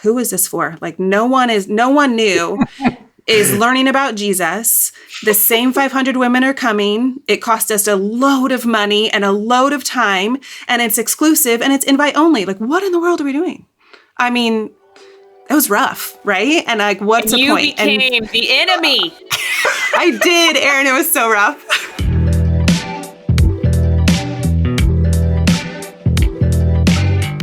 who is this for? Like no one knew is learning about Jesus. The same 500 women are coming. It cost us a load of money and a load of time, and it's exclusive and it's invite only. Like, what in the world are we doing? I mean, it was rough, right? And like, what's the point? You became the enemy. I did, Erin. It was so rough.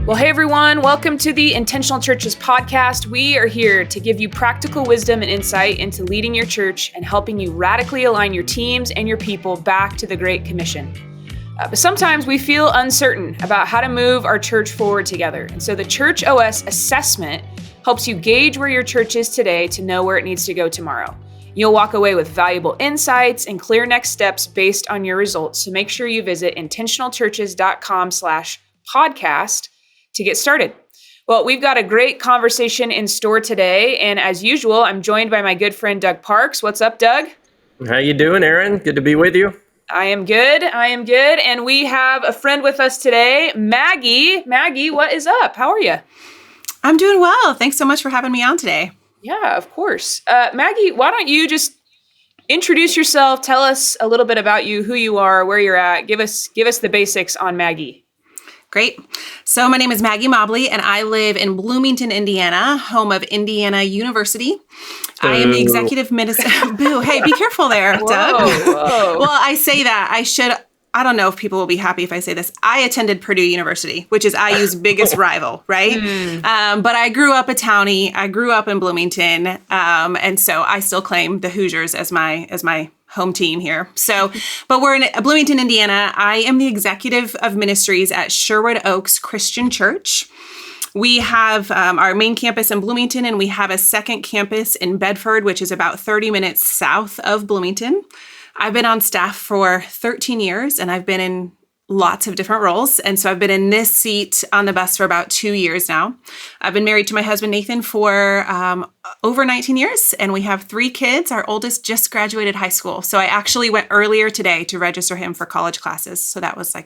Well, hey everyone, welcome to the Intentional Churches podcast. We are here to give you practical wisdom and insight into leading your church and helping you radically align your teams and your people back to the Great Commission. But sometimes we feel uncertain about how to move our church forward together. And so the ChurchOS assessment helps you gauge where your church is today to know where it needs to go tomorrow. You'll walk away with valuable insights and clear next steps based on your results. So make sure you visit intentionalchurches.com/podcast to get started. Well, we've got a great conversation in store today. And as usual, I'm joined by my good friend, Doug Parks. What's up, Doug? How you doing, Erin? Good to be with you. I am good. And we have a friend with us today, Maggie. Maggie, what is up? How are you? I'm doing well. Thanks so much for having me on today. Yeah, of course. Maggie, why don't you just introduce yourself, tell us a little bit about you, who you are, where you're at. Give us the basics on Maggie. Great. So my name is Maggie Mobley, and I live in Bloomington, Indiana, home of Indiana University. I am the executive minister. Boo. Hey, be careful there, Doug. Whoa. Well, I say that. I don't know if people will be happy if I say this. I attended Purdue University, which is IU's biggest rival, right? But I grew up a townie. I grew up in Bloomington. And so I still claim the Hoosiers as my home team here. So, but we're in Bloomington, Indiana. I am the executive of Ministries at Sherwood Oaks Christian Church. We have our main campus in Bloomington, and we have a second campus in Bedford, which is about 30 minutes south of Bloomington. I've been on staff for 13 years, and I've been in lots of different roles. And so I've been in this seat on the bus for about 2 years now. I've been married to my husband, Nathan, for over 19 years, and we have 3 kids. Our oldest just graduated high school. So I actually went earlier today to register him for college classes. So that was a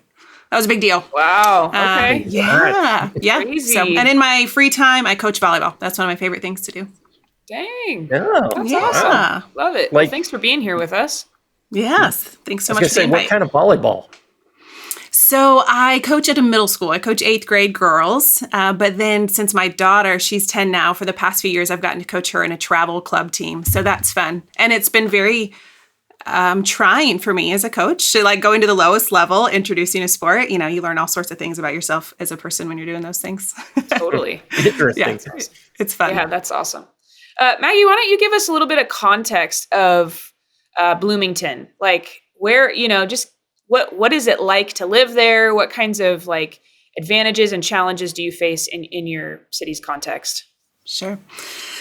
big deal. Wow. Okay. Yeah. Crazy. So, and in my free time, I coach volleyball. That's one of my favorite things to do. Dang. Yeah. That's awesome. Love it. Well, thanks for being here with us. Yes. Thanks so much for the invite. What kind of volleyball? So I coach at a middle school. I coach 8th grade girls. But then since my daughter, she's 10 now, for the past few years, I've gotten to coach her in a travel club team. So that's fun. And it's been very trying for me as a coach to going to the lowest level, introducing a sport. You know, you learn all sorts of things about yourself as a person when you're doing those things. Totally. Interesting. Yeah, it's fun. Yeah, that's awesome. Maggie, why don't you give us a little bit of context of Bloomington? Like where, just what is it like to live there? What kinds of advantages and challenges do you face in your city's context? Sure.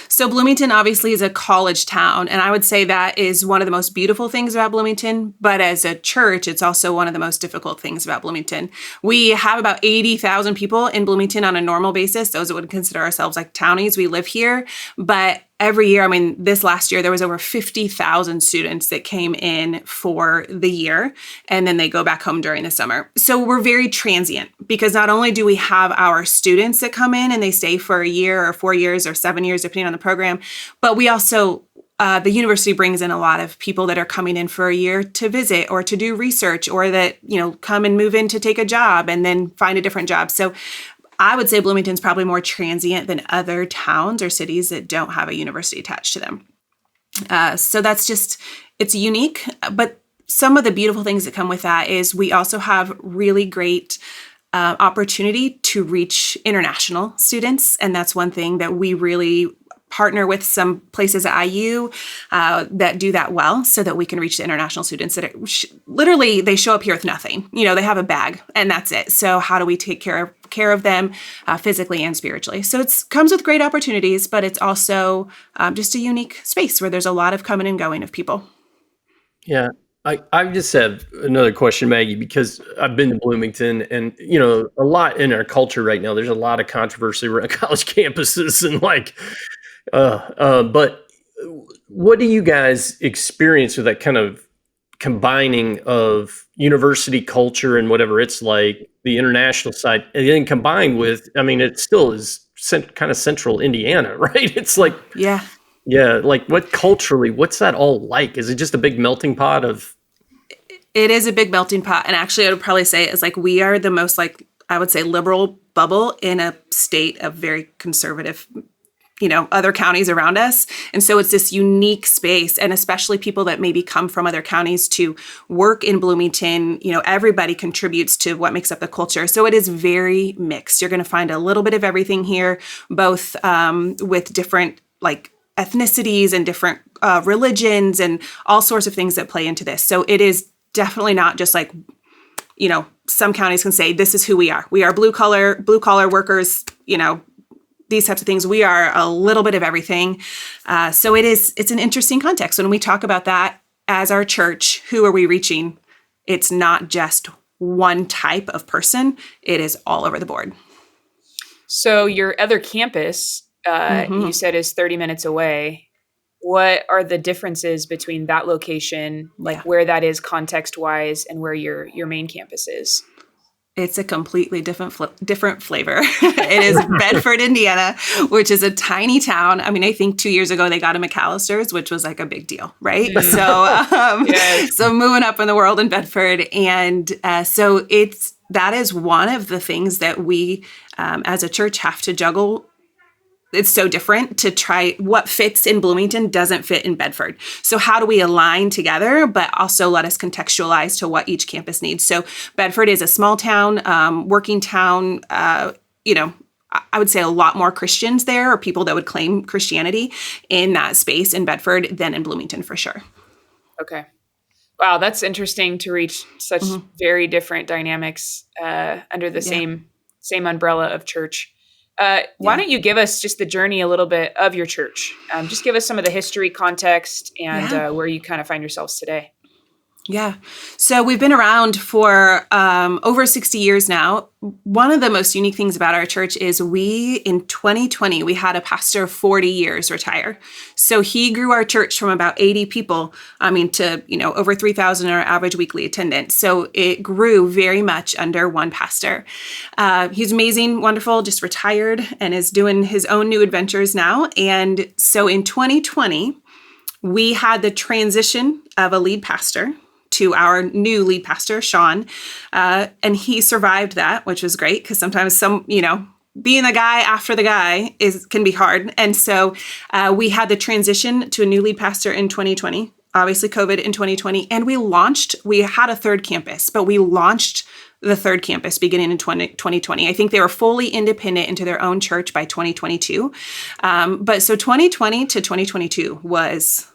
So Bloomington obviously is a college town, and I would say that is one of the most beautiful things about Bloomington. But as a church, it's also one of the most difficult things about Bloomington. We have about 80,000 people in Bloomington on a normal basis. Those that would consider ourselves townies, we live here. But every year, this last year, there was over 50,000 students that came in for the year, and then they go back home during the summer. So we're very transient, because not only do we have our students that come in and they stay for a year or 4 years or 7 years, depending on the program, but we also, the university brings in a lot of people that are coming in for a year to visit or to do research, or that, come and move in to take a job and then find a different job. So I would say Bloomington's probably more transient than other towns or cities that don't have a university attached to them. So that's it's unique. But some of the beautiful things that come with that is we also have really great opportunity to reach international students. And that's one thing that we really partner with some places at IU that do that well, so that we can reach the international students that literally they show up here with nothing. They have a bag and that's it. So how do we take care of them physically and spiritually? So it comes with great opportunities, but it's also just a unique space where there's a lot of coming and going of people. Yeah. I just have another question, Maggie, because I've been to Bloomington, and, a lot in our culture right now, there's a lot of controversy around college campuses and but what do you guys experience with that kind of combining of university culture and whatever it's like, the international side, and then combined with, it still is kind of central Indiana, right? It's like, Yeah. like what culturally, what's that all like? Is it just a big melting pot of? It is a big melting pot. And actually, I would probably say it's like we are the most, like, I would say, liberal bubble in a state of very conservative, other counties around us. And so it's this unique space, and especially people that maybe come from other counties to work in Bloomington, everybody contributes to what makes up the culture. So it is very mixed. You're going to find a little bit of everything here, both with different like ethnicities and different religions and all sorts of things that play into this. So it is definitely not just like, some counties can say, this is who we are. We are blue collar workers, these types of things. We are a little bit of everything. So it's an interesting context. When we talk about that as our church, who are we reaching? It's not just one type of person. It is all over the board. So your other campus, you said is 30 minutes away. What are the differences between that location, like where that is context-wise, and where your main campus is? It's a completely different flavor. It is Bedford, Indiana, which is a tiny town. I mean, I think 2 years ago they got a McAllister's, which was like a big deal, right? So moving up in the world in Bedford. And so that is one of the things that we as a church have to juggle. It's so different to try what fits in Bloomington doesn't fit in Bedford. So how do we align together, but also let us contextualize to what each campus needs? So Bedford is a small town, working town, I would say a lot more Christians there, or people that would claim Christianity in that space in Bedford than in Bloomington for sure. Okay. Wow, that's interesting to reach such very different dynamics under the same umbrella of church. Why don't you give us just the journey a little bit of your church? Just give us some of the history, context, and where you kind of find yourselves today. Yeah. So we've been around for over 60 years now. One of the most unique things about our church is in 2020, we had a pastor of 40 years retire. So he grew our church from about 80 people, to, over 3,000 our average weekly attendance. So it grew very much under one pastor. He's amazing, wonderful, just retired and is doing his own new adventures now. And so in 2020, we had the transition of a lead pastor to our new lead pastor, Sean. And he survived that, which was great, because sometimes being the guy after the guy can be hard. And so we had the transition to a new lead pastor in 2020, obviously COVID in 2020. And we had a third campus, but we launched the third campus beginning in 2020. I think they were fully independent into their own church by 2022. But so 2020 to 2022 was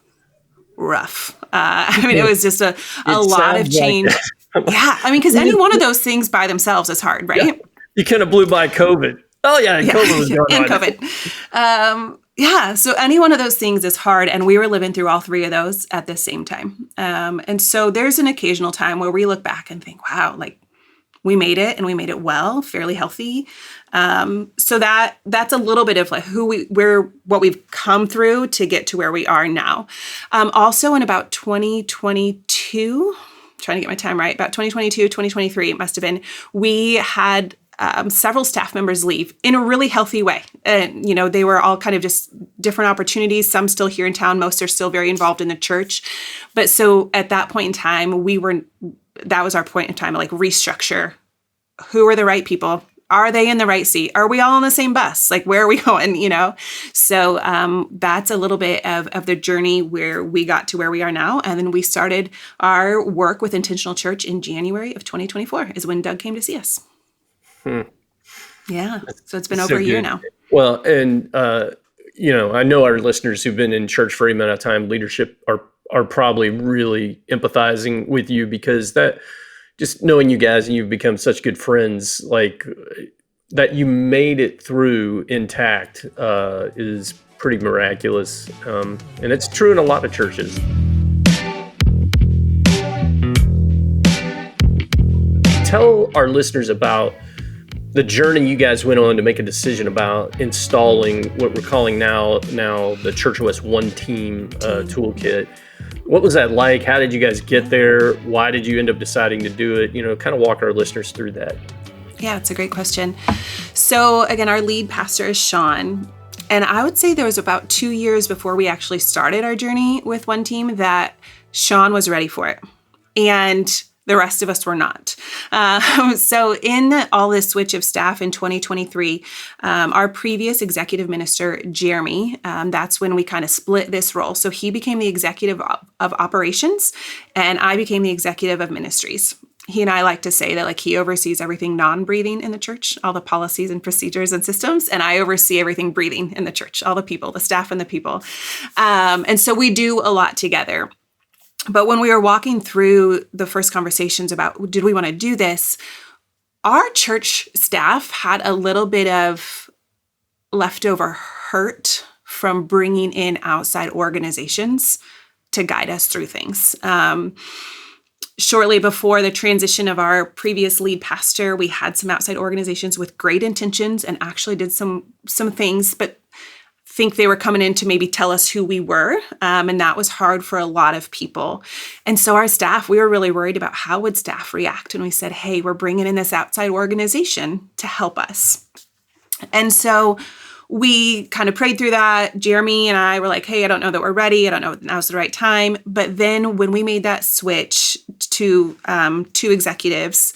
rough. It was just a lot of change. Because any one of those things by themselves is hard, right? Yeah. You kind of blew by COVID. Oh yeah, COVID was going on. COVID. So any one of those things is hard, and we were living through all three of those at the same time. And so there's an occasional time where we look back and think, wow, like we made it, and we made it well, fairly healthy. So that's a little bit of like what we've come through to get to where we are now. Also in about 2022, trying to get my time right, about 2022, 2023, it must have been, we had several staff members leave in a really healthy way. And, they were all kind of just different opportunities. Some still here in town. Most are still very involved in the church. But so at that point in time, that was our point in time, like restructure. Who are the right people? Are they in the right seat? Are we all on the same bus? Like, where are we going? So that's a little bit of the journey where we got to where we are now. And then we started our work with Intentional Church in January of 2024 is when Doug came to see us. Yeah. So it's been over a year now. Well, and, I know our listeners who've been in church for a amount of time, leadership are probably really empathizing with you, because that just knowing you guys and you've become such good friends, like that you made it through intact is pretty miraculous. And it's true in a lot of churches. Tell our listeners about the journey you guys went on to make a decision about installing what we're calling now the ChurchOS One Team toolkit. What was that like? How did you guys get there? Why did you end up deciding to do it? Kind of walk our listeners through that. Yeah, it's a great question. So again, our lead pastor is Sean. And I would say there was about 2 years before we actually started our journey with One Team that Sean was ready for it. And the rest of us were not. So in all this switch of staff in 2023, our previous executive minister, Jeremy, that's when we kind of split this role. So he became the executive of operations, and I became the executive of ministries. He and I like to say that like he oversees everything non-breathing in the church, all the policies and procedures and systems, and I oversee everything breathing in the church, all the people, the staff and the people. And so we do a lot together. But when we were walking through the first conversations about, did we want to do this? Our church staff had a little bit of leftover hurt from bringing in outside organizations to guide us through things. Shortly before the transition of our previous lead pastor, we had some outside organizations with great intentions and actually did some things, but think they were coming in to maybe tell us who we were. And that was hard for a lot of people. And so our staff, we were really worried about how would staff react. And we said, hey, we're bringing in this outside organization to help us. And so we kind of prayed through that. Jeremy and I were like, hey, I don't know that we're ready. I don't know if now's the right time. But then when we made that switch to two executives,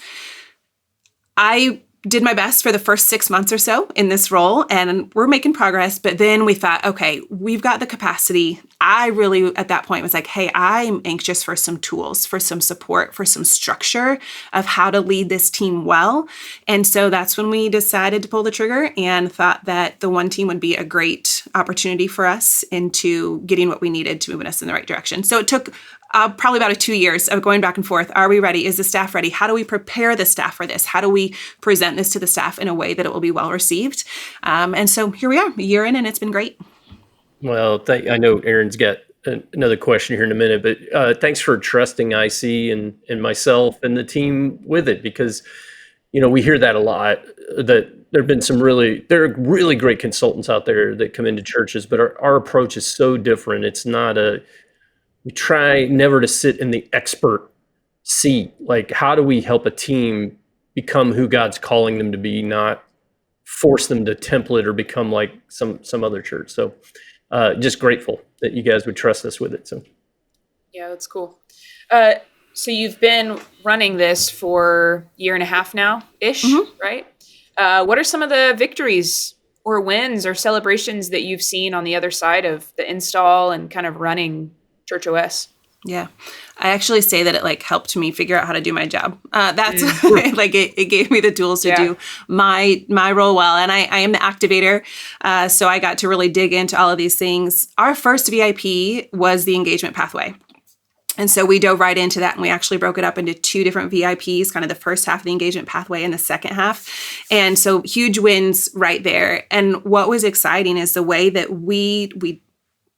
I did my best for the first 6 months or so in this role, and we're making progress. But then we thought, okay, we've got the capacity. I really, at that point, was like, hey, I'm anxious for some tools, for some support, for some structure of how to lead this team well. And so that's when we decided to pull the trigger and thought that the One Team would be a great opportunity for us into getting what we needed to move us in the right direction. So it took probably about 2 years of going back and forth. Are we ready? Is the staff ready? How do we prepare the staff for this? How do we present this to the staff in a way that it will be well received? And so here we are, a year in, and it's been great. Well, I know Erin's got another question here in a minute, but thanks for trusting IC and myself and the team with it, because, you know, we hear that a lot, that there have been there are really great consultants out there that come into churches, but our approach is so different. It's not we try never to sit in the expert seat. Like, how do we help a team become who God's calling them to be, not force them to template or become like some other church. So just grateful that you guys would trust us with it. So yeah, that's cool. So you've been running this for a year and a half now-ish, right? What are some of the victories or wins or celebrations that you've seen on the other side of the install and kind of running ChurchOS? Yeah, I actually say that it like helped me figure out how to do my job. That's like it gave me the tools to do my role well. And I am the activator. So I got to really dig into all of these things. Our first VIP was the engagement pathway. And so we dove right into that, and we actually broke it up into 2 different VIPs, kind of the first half of the engagement pathway and the second half. And so huge wins right there. And what was exciting is the way that we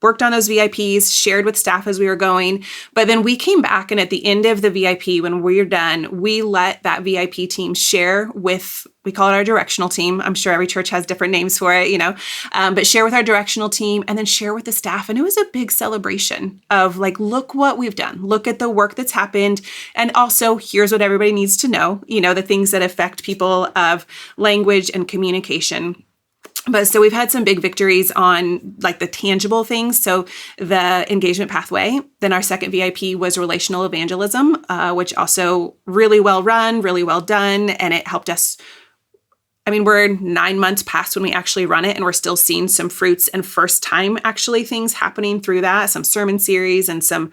worked on those VIPs, shared with staff as we were going. But then we came back, and at the end of the VIP, when we're done, we let that VIP team share with, we call it our directional team. I'm sure every church has different names for it, but share with our directional team and then share with the staff. And it was a big celebration of like, look what we've done. Look at the work that's happened. And also here's what everybody needs to know, the things that affect people of language and communication. But so we've had some big victories on like the tangible things. So the engagement pathway, then our second VIP was relational evangelism, which also really well run, really well done. And it helped us. I mean, we're 9 months past when we actually run it, and we're still seeing some fruits and first time actually things happening through that, some sermon series and some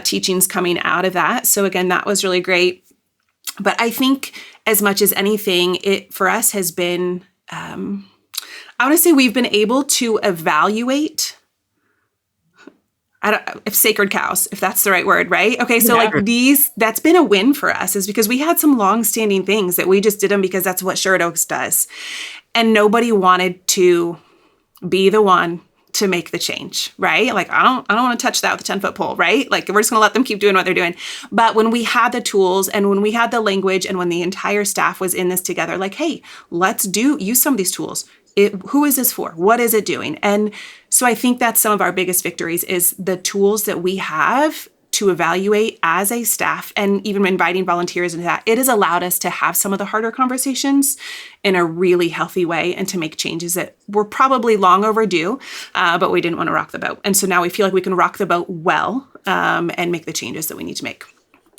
teachings coming out of that. So again, that was really great. But I think as much as anything, it for us has been, I want to say we've been able to evaluate, if sacred cows, if that's the right word, right? Okay, so that's been a win for us, is because we had some long-standing things that we just did them because that's what Sherwood Oaks does. And nobody wanted to be the one to make the change, right? Like, I don't want to touch that with a 10-foot pole, right? Like, we're just going to let them keep doing what they're doing. But when we had the tools and when we had the language and when the entire staff was in this together, like, hey, let's use some of these tools. Who is this for? What is it doing? And so I think that's some of our biggest victories is the tools that we have to evaluate as a staff, and even inviting volunteers into that, it has allowed us to have some of the harder conversations in a really healthy way and to make changes that were probably long overdue, but we didn't want to rock the boat. And so now we feel like we can rock the boat well and make the changes that we need to make.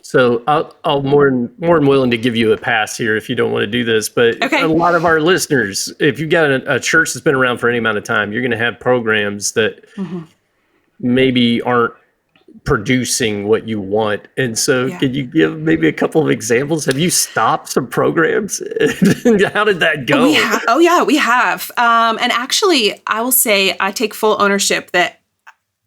So I'll more than willing to give you a pass here if you don't want to do this. But okay. A lot of our listeners, if you've got a church that's been around for any amount of time, you're going to have programs that maybe aren't producing what you want. And so could you give maybe a couple of examples? Have you stopped some programs? How did that go? We have. And actually, I will say I take full ownership that.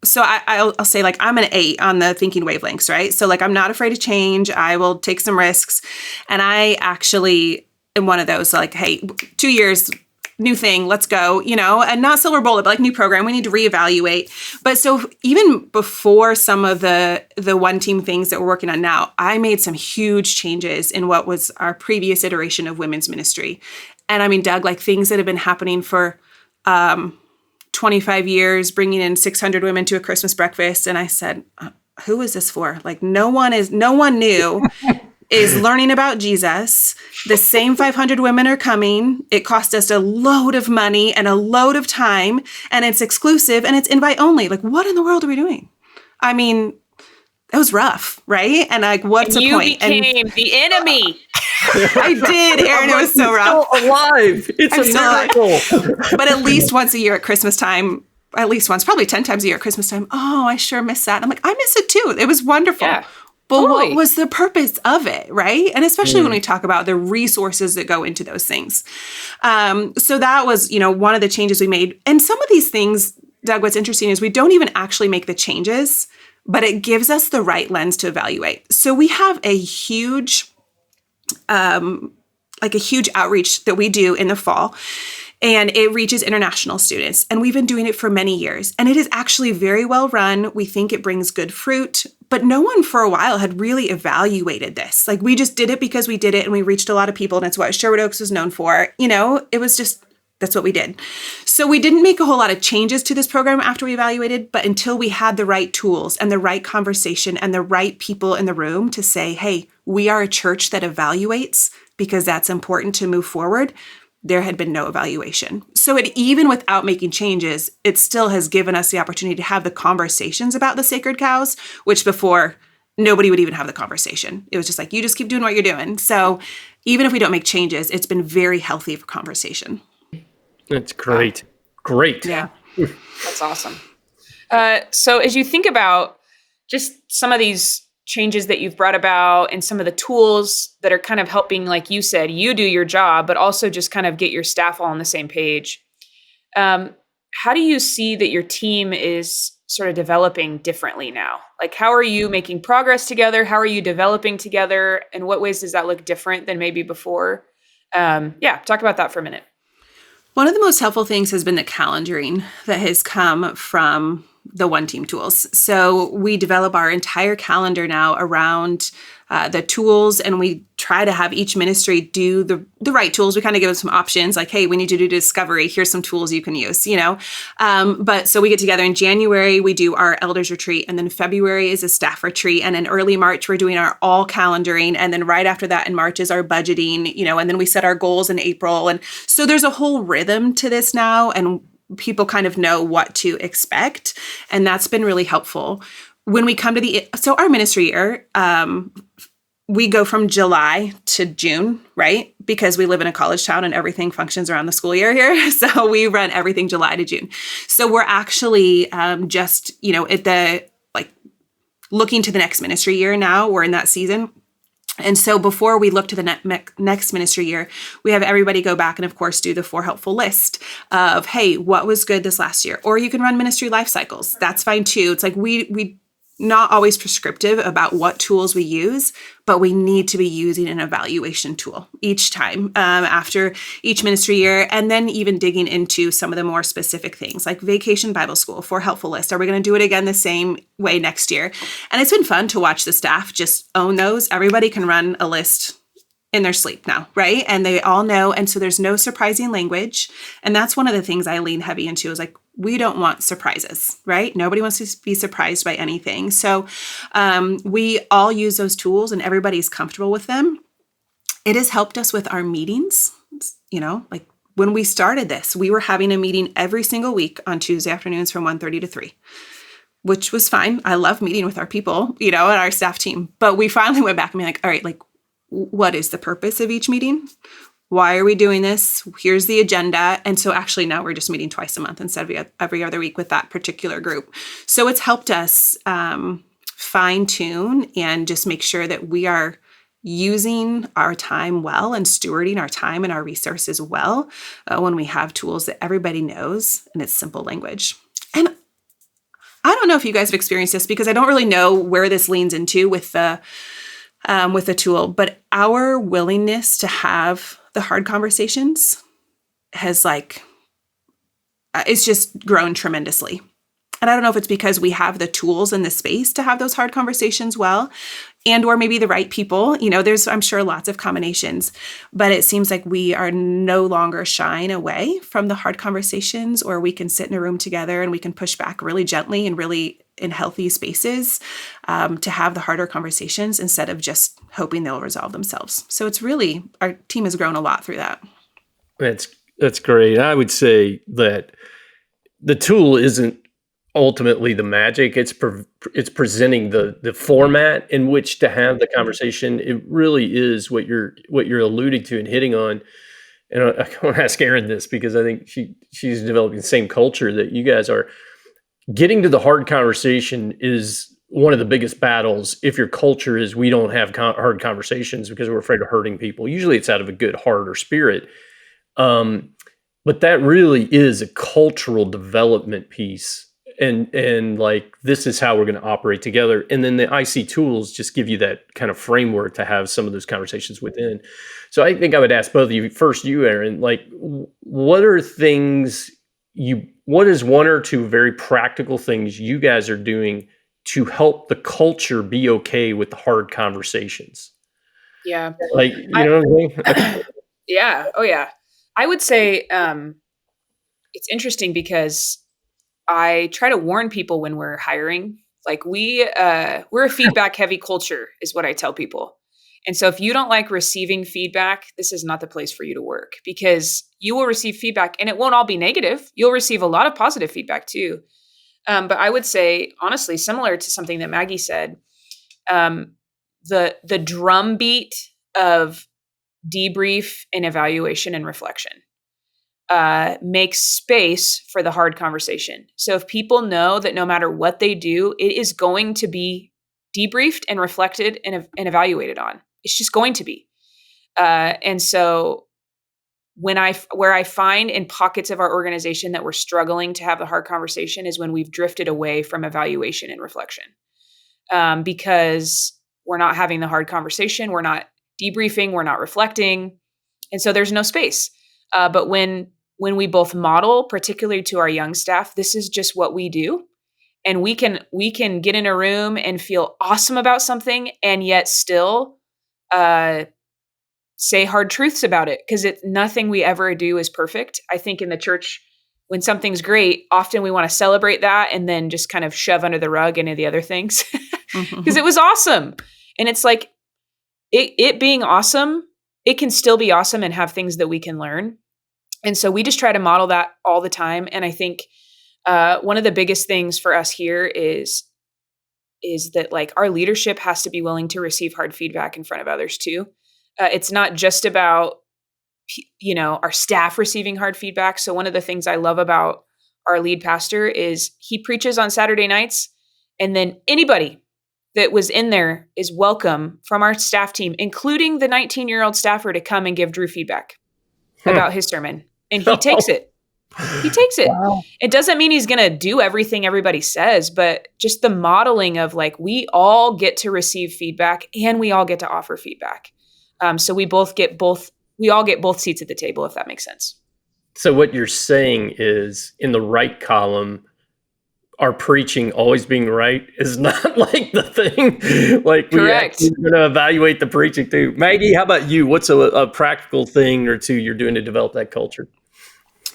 So I'll say, like, I'm an 8 on the thinking wavelengths, right? So, like, I'm not afraid of change. I will take some risks. And I actually am one of those, like, hey, 2 years, new thing, let's go, and not silver bullet, but like new program, we need to reevaluate. But so even before some of the one team things that we're working on now, I made some huge changes in what was our previous iteration of women's ministry. And I mean, Doug, like things that have been happening for 25 years, bringing in 600 women to a Christmas breakfast. And I said, who is this for? Like no one new is learning about Jesus. The same 500 women are coming. It cost us a load of money and a load of time, and it's exclusive and it's invite only. Like, what in the world are we doing? I mean, it was rough, right? And like, what's the point? You became the enemy. I did, Erin. It was so rough. Still alive. It's a miracle. But at least once a year at Christmas time, at least once, probably 10 times a year at Christmas time. Oh, I sure miss that. I'm like, I miss it too. It was wonderful. Yeah. But what was the purpose of it, right? And especially when we talk about the resources that go into those things. So that was, one of the changes we made. And some of these things, Doug, what's interesting is we don't even actually make the changes, but it gives us the right lens to evaluate. So we have a huge, outreach that we do in the fall. And it reaches international students. And we've been doing it for many years. And it is actually very well run. We think it brings good fruit. But no one for a while had really evaluated this. Like, we just did it because we did it and we reached a lot of people. And it's what Sherwood Oaks was known for. It was just, that's what we did. So we didn't make a whole lot of changes to this program after we evaluated. But until we had the right tools and the right conversation and the right people in the room to say, hey, we are a church that evaluates because that's important to move forward, there had been no evaluation. So even without making changes, it still has given us the opportunity to have the conversations about the sacred cows, which before nobody would even have the conversation. It was just like, you just keep doing what you're doing. So even if we don't make changes, it's been very healthy for conversation. That's great. Great. Yeah. That's awesome. So as you think about just some of these changes that you've brought about and some of the tools that are kind of helping, like you said, you do your job, but also just kind of get your staff all on the same page. How do you see that your team is sort of developing differently now? Like, how are you making progress together? How are you developing together? In what ways does that look different than maybe before? Talk about that for a minute. One of the most helpful things has been the calendaring that has come from the one team tools. So we develop our entire calendar now around the tools, and we try to have each ministry do the right tools. We kind of give them some options like, hey, we need to do discovery. Here's some tools you can use, But so we get together in January, we do our elders retreat, and then February is a staff retreat. And in early March, we're doing our all calendaring. And then right after that in March is our budgeting, and then we set our goals in April. And so there's a whole rhythm to this now, and people kind of know what to expect. And that's been really helpful. When we come to so our ministry year, we go from July to June, right? Because we live in a college town and everything functions around the school year here. So we run everything July to June. So we're actually just, at the, looking to the next ministry year now. We're in that season. And so before we look to the next ministry year, we have everybody go back and, of course, do the 4 helpful list of, hey, what was good this last year? Or you can run ministry life cycles. That's fine, too. It's like we not always prescriptive about what tools we use, but we need to be using an evaluation tool each time after each ministry year, and then even digging into some of the more specific things like vacation Bible school, 4 helpful list. Are we going to do it again the same way next year? And it's been fun to watch the staff just own those. Everybody can run a list in their sleep now, right? And they all know. And so there's no surprising language. And that's one of the things I lean heavy into is like, we don't want surprises, right? Nobody wants to be surprised by anything. So we all use those tools and everybody's comfortable with them. It has helped us with our meetings. Like when we started this, we were having a meeting every single week on Tuesday afternoons from 1:30 to 3, which was fine. I love meeting with our people, and our staff team. But we finally went back and be like, all right, like, what is the purpose of each meeting? Why are we doing this? Here's the agenda. And so actually now we're just meeting twice a month instead of every other week with that particular group. So it's helped us fine tune and just make sure that we are using our time well and stewarding our time and our resources well when we have tools that everybody knows and it's simple language. And I don't know if you guys have experienced this because I don't really know where this leans into with the tool, but our willingness to have the hard conversations has it's just grown tremendously. And I don't know if it's because we have the tools and the space to have those hard conversations well, and or maybe the right people. There's, I'm sure, lots of combinations, but it seems like we are no longer shying away from the hard conversations, or we can sit in a room together and we can push back really gently and really in healthy spaces to have the harder conversations instead of just hoping they'll resolve themselves. So it's really, our team has grown a lot through that. That's great. I would say that the tool isn't ultimately the magic. It's presenting the format in which to have the conversation. It really is what you're alluding to and hitting on. And I want to ask Erin this because I think she's developing the same culture that you guys are. Getting to the hard conversation is one of the biggest battles. If your culture is we don't have hard conversations because we're afraid of hurting people, usually it's out of a good heart or spirit. But that really is a cultural development piece. And like, this is how we're going to operate together. And then the IC tools just give you that kind of framework to have some of those conversations within. So I think I would ask both of you, first you, Erin, like, what is one or two very practical things you guys are doing to help the culture be okay with the hard conversations? Yeah. Like, what I mean? Yeah. Oh yeah. I would say it's interesting because I try to warn people when we're hiring. Like we're a feedback heavy culture is what I tell people. And so if you don't like receiving feedback, this is not the place for you to work, because you will receive feedback and it won't all be negative. You'll receive a lot of positive feedback too. But I would say, honestly, similar to something that Maggie said, the drumbeat of debrief and evaluation and reflection makes space for the hard conversation. So if people know that no matter what they do, it is going to be debriefed and reflected and evaluated on. It's just going to be. And so where I find in pockets of our organization that we're struggling to have the hard conversation is when we've drifted away from evaluation and reflection, because we're not having the hard conversation. We're not debriefing. We're not reflecting. And so there's no space. But when we both model, particularly to our young staff, this is just what we do. And we can get in a room and feel awesome about something and yet still say hard truths about it, because nothing we ever do is perfect. I think in the church, when something's great, often we want to celebrate that and then just kind of shove under the rug any of the other things because it was awesome. And it's like it being awesome, it can still be awesome and have things that we can learn. And so we just try to model that all the time. And I think one of the biggest things for us here is that like our leadership has to be willing to receive hard feedback in front of others too. It's not just about, our staff receiving hard feedback. So one of the things I love about our lead pastor is he preaches on Saturday nights, and then anybody that was in there is welcome from our staff team, including the 19-year-old staffer, to come and give Drew feedback about his sermon. And he takes it. He takes it. Wow. It doesn't mean he's going to do everything everybody says, but just the modeling of like, we all get to receive feedback and we all get to offer feedback. So we all get both seats at the table, if that makes sense. So what you're saying is, in the right column, our preaching always being right is not like the thing. Like Correct. we're going to evaluate the preaching too. Maggie, how about you? What's a practical thing or two you're doing to develop that culture?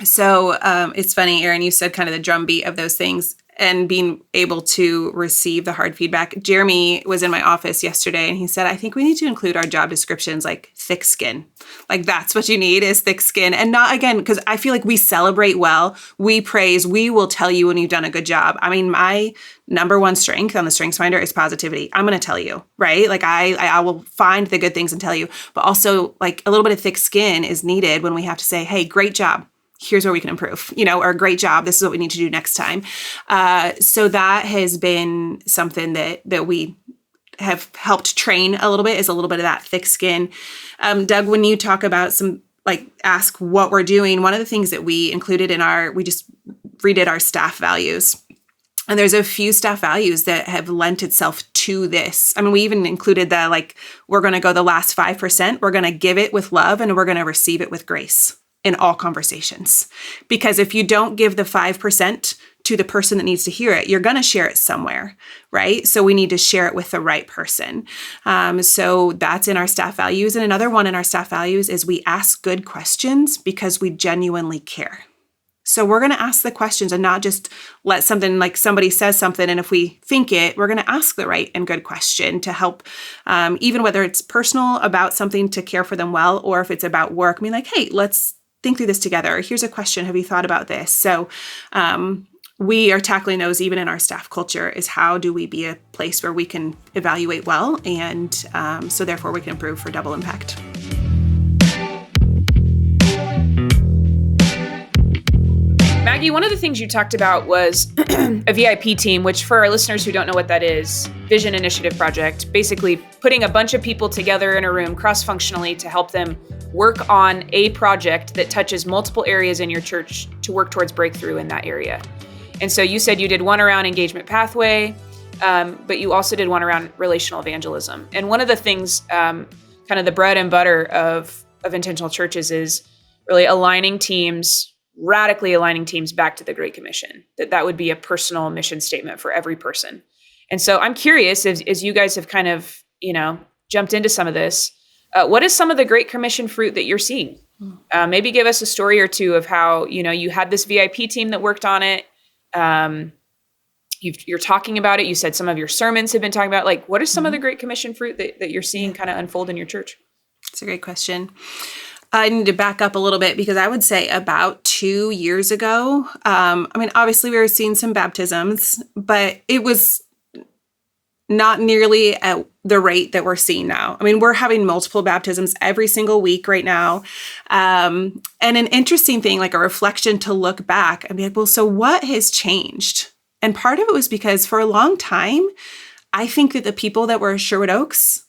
So it's funny, Erin, you said kind of the drumbeat of those things and being able to receive the hard feedback. Jeremy was in my office yesterday and he said, I think we need to include our job descriptions like thick skin. Like that's what you need is thick skin. And not again, because I feel like we celebrate well, we praise, we will tell you when you've done a good job. I mean, my number one strength on the Strengths Finder is positivity. I'm going to tell you, right? Like I will find the good things and tell you, but also like a little bit of thick skin is needed when we have to say, hey, great job. Here's where we can improve, or great job. This is what we need to do next time. So that has been something that we have helped train a little bit, is a little bit of that thick skin. Doug, when you talk about ask what we're doing, one of the things that we included we just redid our staff values. And there's a few staff values that have lent itself to this. I mean, we even included we're going to go the last 5%. We're going to give it with love and we're going to receive it with grace in all conversations. Because if you don't give the 5% to the person that needs to hear it, you're going to share it somewhere, right? So we need to share it with the right person. So that's in our staff values. And another one in our staff values is we ask good questions because we genuinely care. So we're going to ask the questions and not just let something like somebody says something. And if we think it, we're going to ask the right and good question to help, even whether it's personal about something to care for them well, or if it's about work, I mean like, hey, let's think through this together. Here's a question. Have you thought about this? So we are tackling those even in our staff culture, is how do we be a place where we can evaluate well and so therefore we can improve for double impact. Maggie, one of the things you talked about was a VIP team, which for our listeners who don't know what that is, Vision Initiative Project, basically putting a bunch of people together in a room cross-functionally to help them work on a project that touches multiple areas in your church to work towards breakthrough in that area. And so you said you did one around engagement pathway, but you also did one around relational evangelism. And one of the things, kind of the bread and butter of intentional churches is really radically aligning teams back to the Great Commission, that would be a personal mission statement for every person. And so I'm curious, as you guys have kind of, jumped into some of this, what is some of the Great Commission fruit that you're seeing? Maybe give us a story or two of how, you had this VIP team that worked on it. You're talking about it. You said some of your sermons have been talking about, what is some of the Great Commission fruit that you're seeing kind of unfold in your church? It's a great question. I need to back up a little bit because I would say about 2 years ago, obviously we were seeing some baptisms, but it was not nearly at the rate that we're seeing now. I mean, we're having multiple baptisms every single week right now. And an interesting thing, like a reflection to look back and be like, well, so what has changed? And part of it was because for a long time, I think that the people that were at Sherwood Oaks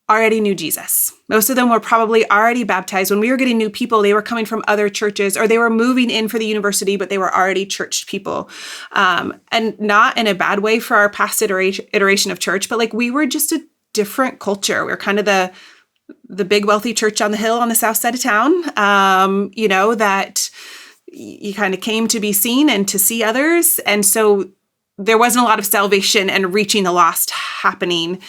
already knew Jesus. Most of them were probably already baptized. When we were getting new people, they were coming from other churches or they were moving in for the university, but they were already church people. And not in a bad way for our past iteration of church, but we were just a different culture. We were kind of the big wealthy church on the hill on the south side of town, that you kind of came to be seen and to see others. And so there wasn't a lot of salvation and reaching the lost happening,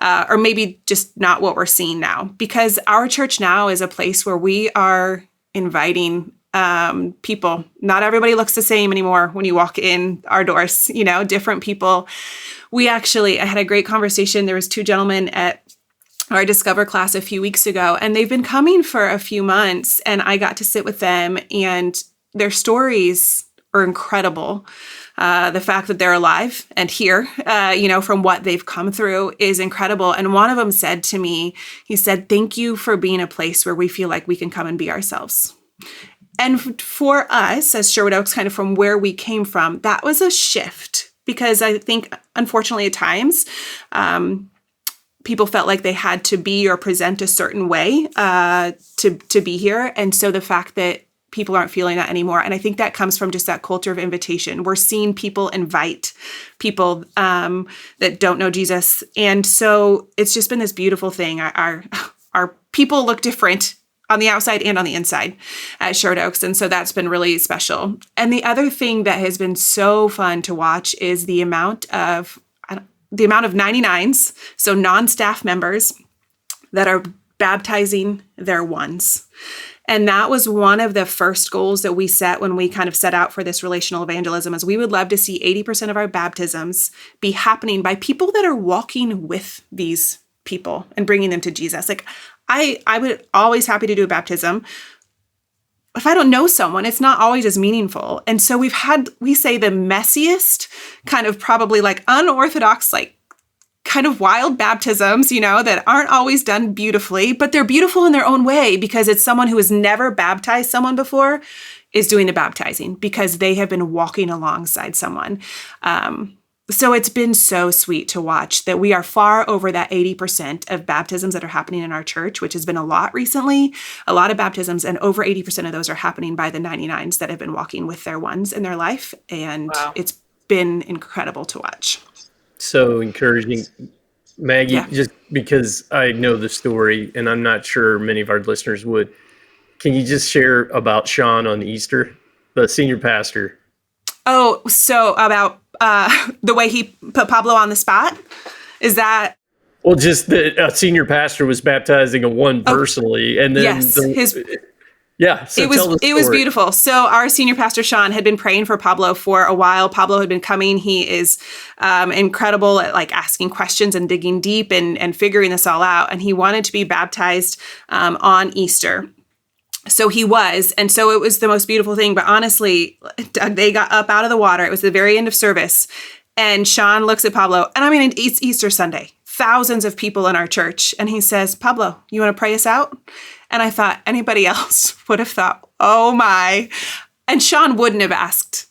or maybe just not what we're seeing now, because our church now is a place where we are inviting people. Not everybody looks the same anymore when you walk in our doors, different people. I had a great conversation. There was 2 gentlemen at our Discover class a few weeks ago, and they've been coming for a few months, and I got to sit with them, and their stories are incredible. The fact that they're alive and here, from what they've come through is incredible. And one of them said to me, he said, thank you for being a place where we feel like we can come and be ourselves. And for us as Sherwood Oaks, kind of from where we came from, that was a shift because I think, unfortunately, at times, people felt like they had to be or present a certain way to be here. And so the fact that people aren't feeling that anymore. And I think that comes from just that culture of invitation. We're seeing people invite people that don't know Jesus. And so it's just been this beautiful thing. Our people look different on the outside and on the inside at Sherwood Oaks. And so that's been really special. And the other thing that has been so fun to watch is the amount of 99s, so non-staff members that are baptizing their ones. And that was one of the first goals that we set when we kind of set out for this relational evangelism, is we would love to see 80% of our baptisms be happening by people that are walking with these people and bringing them to Jesus. Like I would always happy to do a baptism. If I don't know someone, it's not always as meaningful. And so we say the messiest kind of probably like unorthodox, like kind of wild baptisms, that aren't always done beautifully, but they're beautiful in their own way because it's someone who has never baptized someone before is doing the baptizing because they have been walking alongside someone. So it's been so sweet to watch that we are far over that 80% of baptisms that are happening in our church, which has been a lot recently, a lot of baptisms, and over 80% of those are happening by the 99s that have been walking with their ones in their life. And Wow. It's been incredible to watch. So encouraging. Maggie, just because I know the story and I'm not sure many of our listeners would, can you just share about Sean on Easter, the senior pastor? Oh, so about the way he put Pablo on the spot? Is that? Well, just that a senior pastor was baptizing a one personally, and then yes, so it was beautiful. So our senior pastor, Sean, had been praying for Pablo for a while. Pablo had been coming. He is incredible at like asking questions and digging deep and figuring this all out. And he wanted to be baptized on Easter. So he was. And so it was the most beautiful thing. But honestly, Doug, they got up out of the water. It was the very end of service. And Sean looks at Pablo. And I mean, it's Easter Sunday. Thousands of people in our church. And he says, Pablo, you want to pray us out? And I thought anybody else would have thought, oh my. And Sean wouldn't have asked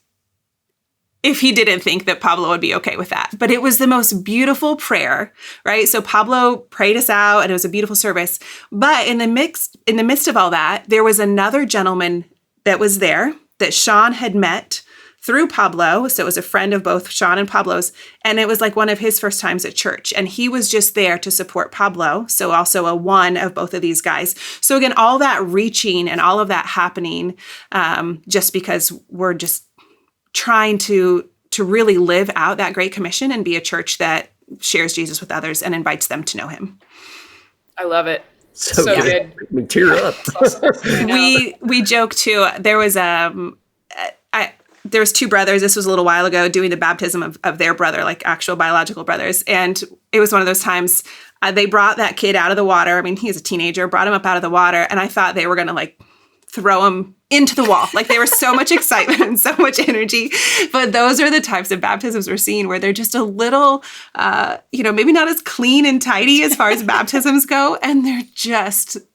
if he didn't think that Pablo would be okay with that. But it was the most beautiful prayer, right? So Pablo prayed us out and it was a beautiful service. But in the midst of all that, there was another gentleman that was there that Sean had met through Pablo. So it was a friend of both Sean and Pablo's. And it was like one of his first times at church. And he was just there to support Pablo. So also a one of both of these guys. So again, all that reaching and all of that happening just because we're just trying to really live out that Great Commission and be a church that shares Jesus with others and invites them to know him. I love it. So good. We tear up. Awesome. We joke too. There was there's two brothers. This was a little while ago doing the baptism of their brother, like actual biological brothers. And it was one of those times they brought that kid out of the water. I mean, he's a teenager, brought him up out of the water. And I thought they were going to like throw him into the wall. Like there was so much excitement and so much energy. But those are the types of baptisms we're seeing where they're just a little, maybe not as clean and tidy as far as baptisms go. And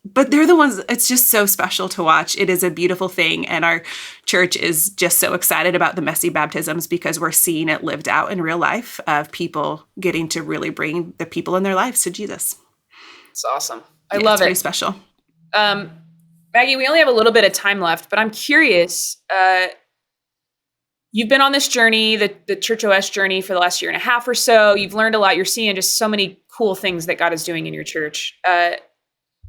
but they're the ones, it's just so special to watch. It is a beautiful thing. And our church is just so excited about the messy baptisms because we're seeing it lived out in real life of people getting to really bring the people in their lives to Jesus. It's awesome. I love it. Very special. Maggie, we only have a little bit of time left, but I'm curious. You've been on this journey, the ChurchOS journey for the last year and a half or so. You've learned a lot. You're seeing just so many cool things that God is doing in your church.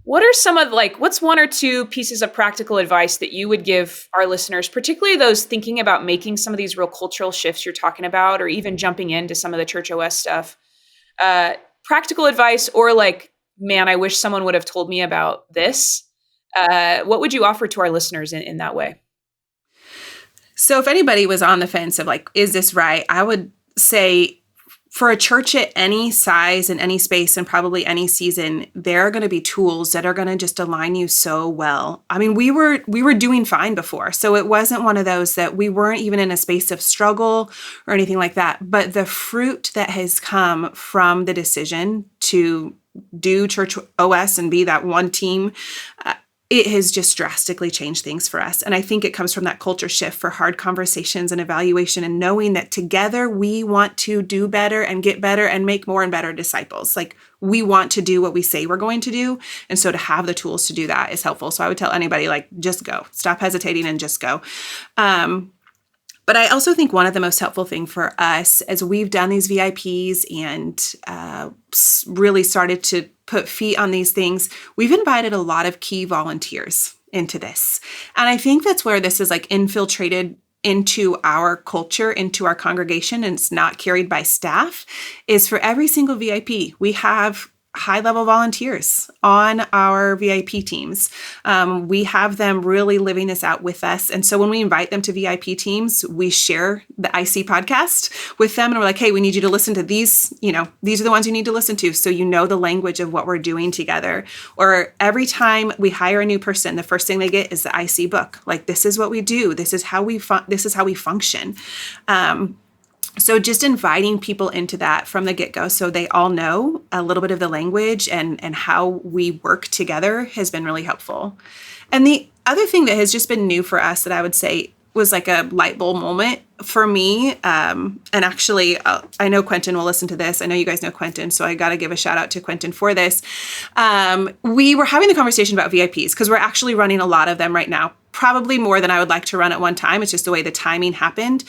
What are what's one or two pieces of practical advice that you would give our listeners, particularly those thinking about making some of these real cultural shifts you're talking about, or even jumping into some of the ChurchOS stuff? Practical advice, or like, man, I wish someone would have told me about this. What would you offer to our listeners in that way? So if anybody was on the fence of like, is this right? I would say for a church at any size and any space and probably any season, there are going to be tools that are going to just align you so well. I mean, we were doing fine before. So it wasn't one of those that we weren't even in a space of struggle or anything like that. But the fruit that has come from the decision to do ChurchOS and be that one team, it has just drastically changed things for us. And I think it comes from that culture shift for hard conversations and evaluation and knowing that together we want to do better and get better and make more and better disciples. Like we want to do what we say we're going to do. And so to have the tools to do that is helpful. So I would tell anybody, like, just go, stop hesitating and just go. But I also think one of the most helpful thing for us as we've done these VIPs and really started put feet on these things, we've invited a lot of key volunteers into this. And I think that's where this is like infiltrated into our culture, into our congregation, and it's not carried by staff, is for every single VIP, we have high-level volunteers on our VIP teams. We have them really living this out with us. And so when we invite them to VIP teams, we share the IC podcast with them. And we're like, hey, we need you to listen to these, these are the ones you need to listen to. So you know the language of what we're doing together. Or every time we hire a new person, the first thing they get is the IC book. Like, this is what we do. This is how we function. So just inviting people into that from the get-go so they all know a little bit of the language and how we work together has been really helpful. And the other thing that has just been new for us that I would say was like a light bulb moment for me, and actually I know Quentin will listen to this. I know you guys know Quentin, so I got to give a shout out to Quentin for this. We were having the conversation about VIPs because we're actually running a lot of them right now, probably more than I would like to run at one time. It's just the way the timing happened.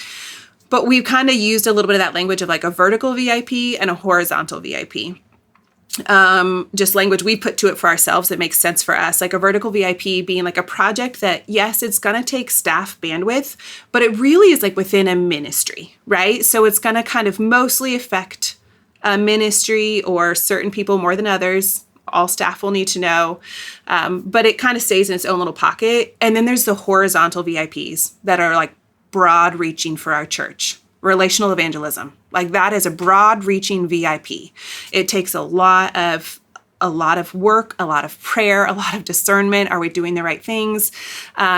But we've kind of used a little bit of that language of like a vertical VIP and a horizontal VIP. Just language we put to it for ourselves that makes sense for us. Like a vertical VIP being like a project that, yes, it's going to take staff bandwidth, but it really is like within a ministry, right? So it's going to kind of mostly affect a ministry or certain people more than others. All staff will need to know, but it kind of stays in its own little pocket. And then there's the horizontal VIPs that are like broad reaching for our church. Relational evangelism. Like that is a broad reaching VIP. It takes a lot of work, a lot of prayer, a lot of discernment. Are we doing the right things?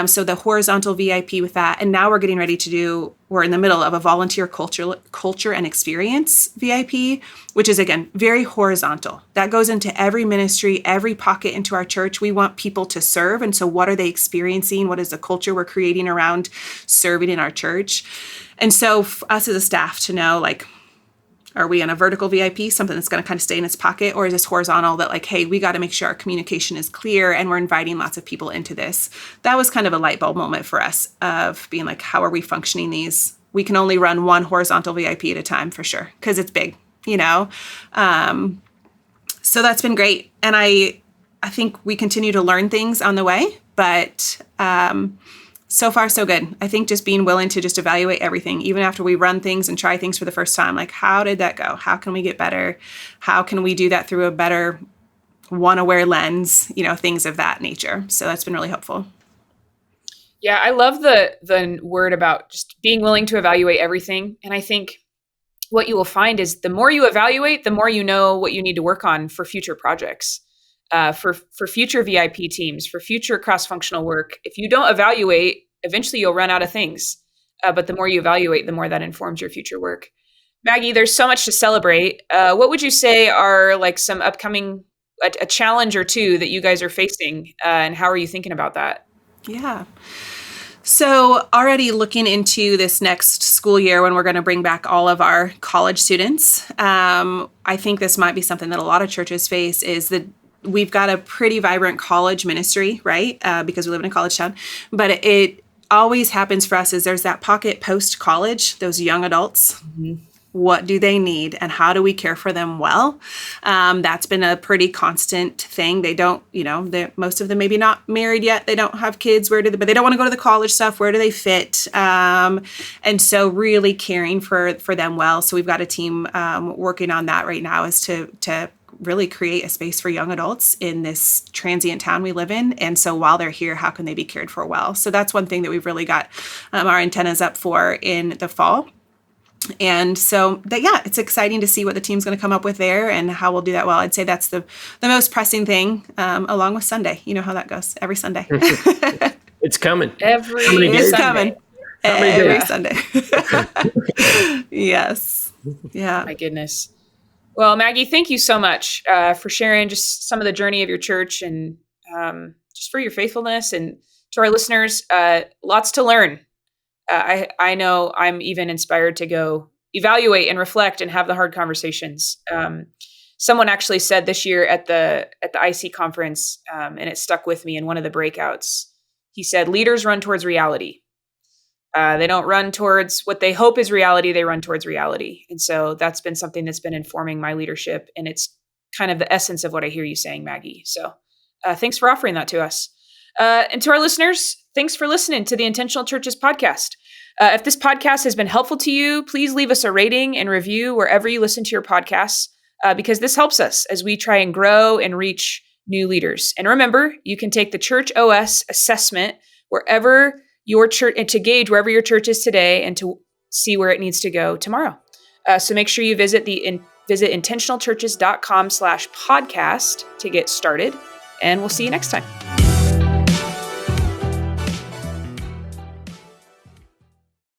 So the horizontal VIP with that. And now we're in the middle of a volunteer culture and experience VIP, which is again, very horizontal. That goes into every ministry, every pocket into our church. We want people to serve. And so what are they experiencing? What is the culture we're creating around serving in our church? And so for us as a staff to know, like, are we in a vertical VIP, something that's going to kind of stay in its pocket? Or is this horizontal that like, hey, we got to make sure our communication is clear and we're inviting lots of people into this? That was kind of a light bulb moment for us of being like, how are we functioning these? We can only run one horizontal VIP at a time for sure, because it's big, So that's been great. And I think we continue to learn things on the way, but so far, so good. I think just being willing to just evaluate everything, even after we run things and try things for the first time, like how did that go? How can we get better? How can we do that through a better one-aware lens, things of that nature. So that's been really helpful. Yeah, I love the word about just being willing to evaluate everything. And I think what you will find is the more you evaluate, the more you know what you need to work on for future projects. For future VIP teams, for future cross-functional work. If you don't evaluate, eventually you'll run out of things. But the more you evaluate, the more that informs your future work. Maggie, there's so much to celebrate. What would you say are like some upcoming, a challenge or two that you guys are facing? And how are you thinking about that? Yeah. So already looking into this next school year when we're going to bring back all of our college students, I think this might be something that a lot of churches face is that we've got a pretty vibrant college ministry, right? Because we live in a college town. But it always happens for us is there's that pocket post-college, those young adults. Mm-hmm. What do they need? And how do we care for them well? That's been a pretty constant thing. They don't, most of them maybe not married yet. They don't have kids. But they don't want to go to the college stuff. Where do they fit? And so really caring for them well. So we've got a team working on that right now is to really create a space for young adults in this transient town we live in. And so while they're here, how can they be cared for well? So that's one thing that we've really got our antennas up for in the fall. And so it's exciting to see what the team's going to come up with there and how we'll do that well. I'd say that's the most pressing thing, along with Sunday. You know how that goes every Sunday. It's coming. It's coming. Every Sunday. Yes. Yeah. My goodness. Well, Maggie, thank you so much for sharing just some of the journey of your church and just for your faithfulness. And to our listeners, lots to learn. I know I'm even inspired to go evaluate and reflect and have the hard conversations. Someone actually said this year at the IC conference, and it stuck with me in one of the breakouts. He said, leaders run towards reality. They don't run towards what they hope is reality. They run towards reality. And so that's been something that's been informing my leadership. And it's kind of the essence of what I hear you saying, Maggie. So thanks for offering that to us. And to our listeners, thanks for listening to the Intentional Churches podcast. If this podcast has been helpful to you, please leave us a rating and review wherever you listen to your podcasts, because this helps us as we try and grow and reach new leaders. And remember, you can take the ChurchOS assessment wherever your church, and to gauge wherever your church is today and to see where it needs to go tomorrow. So make sure you visit intentionalchurches.com/podcast to get started, and we'll see you next time.